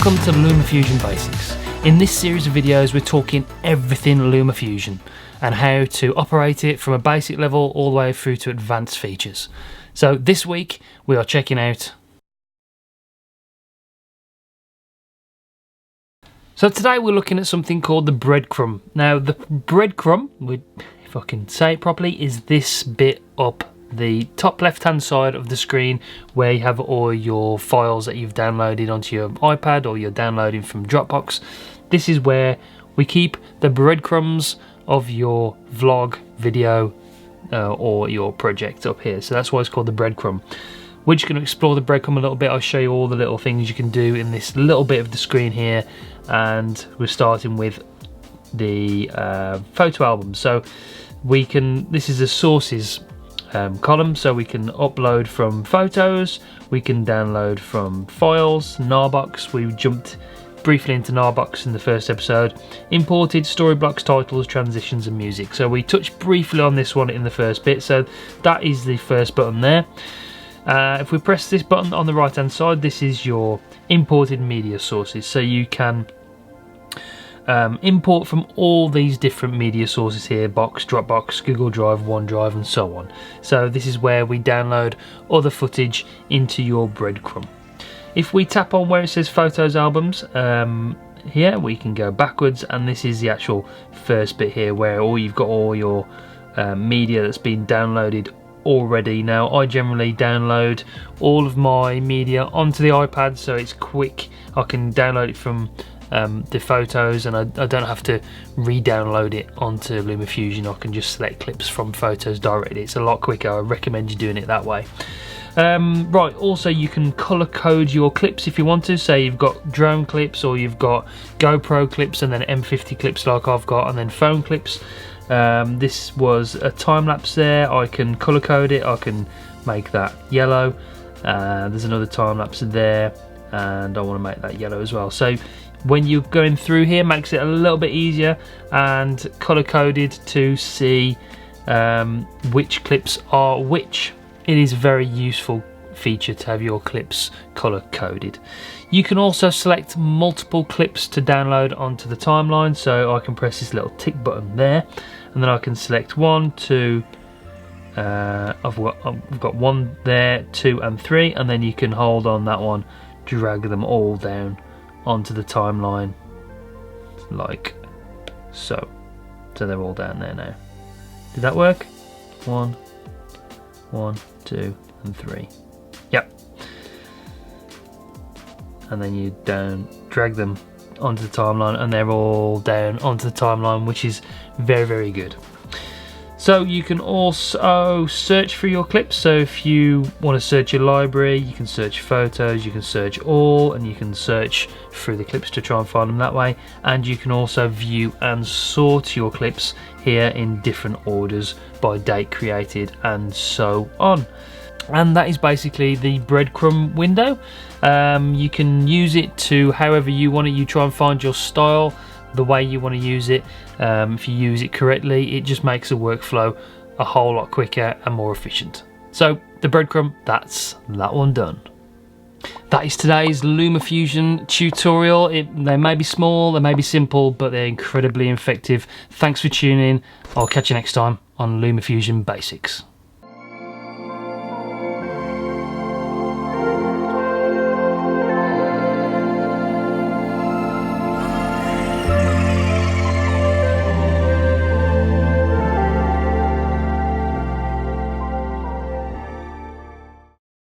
Welcome to LumaFusion Basics. In this series of videos we're talking everything LumaFusion and how to operate it from a basic level all the way through to advanced features. So this week we are checking out. So today we're looking at something called the Breadcrumb. Now the Breadcrumb, if I can say it properly, is this bit up the top left hand side of the screen where you have all your files that you've downloaded onto your iPad or you're downloading from Dropbox. This is where we keep the breadcrumbs of your vlog, video or your project up here. So that's why it's called the Breadcrumb. We're just going to explore the breadcrumb a little bit. I'll show you all the little things you can do in this little bit of the screen here, and we're starting with the photo album. So we can, this is a sources column, so we can upload from photos, we can download from files, Narbox. We jumped briefly into Narbox in the first episode. Imported story blocks, titles, transitions and music. So we touched briefly on this one in the first bit, so that is the first button there. If we press this button on the right hand side, this is your imported media sources. So you can import from all these different media sources here: Box, Dropbox, Google Drive, OneDrive and so on. So this is where we download other footage into your Breadcrumb. If we tap on where it says Photos Albums, here we can go backwards, and this is the actual first bit here where you've got all your media that's been downloaded already. Now I generally download all of my media onto the iPad, so it's quick. I can download it from the photos, and I don't have to re-download it onto LumaFusion. I can just select clips from photos directly. It's a lot quicker. I recommend you doing it that way. Right, also you can color code your clips if you want to. Say you've got drone clips, or you've got GoPro clips, and then M50 clips like I've got, and then phone clips. This was a time lapse there. I can color code it. I can make that yellow. There's another time lapse there, and I want to make that yellow as well. So when you're going through here, makes it a little bit easier and color coded to see which clips are which. It is a very useful feature to have your clips color coded. You can also select multiple clips to download onto the timeline, so I can press this little tick button there, and then I can select 1, 2, I've got 1 there, 2 and 3, and then you can hold on that one, drag them all down onto the timeline like so. So they're all down there now. Did that work? 1, 2 and 3. Yep. And then you drag them onto the timeline, and they're all down onto the timeline, which is very, very good. So you can also search for your clips. So if you want to search your library, you can search photos, you can search all, and you can search through the clips to try and find them that way. And you can also view and sort your clips here in different orders by date created and so on. And that is basically the Breadcrumb window. You can use it to however you want it. You try and find your style, the way you want to use it. If you use it correctly, it just makes the workflow a whole lot quicker and more efficient. So the Breadcrumb, that's that one done. That is today's LumaFusion tutorial. They may be small, they may be simple, but they're incredibly effective. Thanks for tuning in. I'll catch you next time on LumaFusion Basics.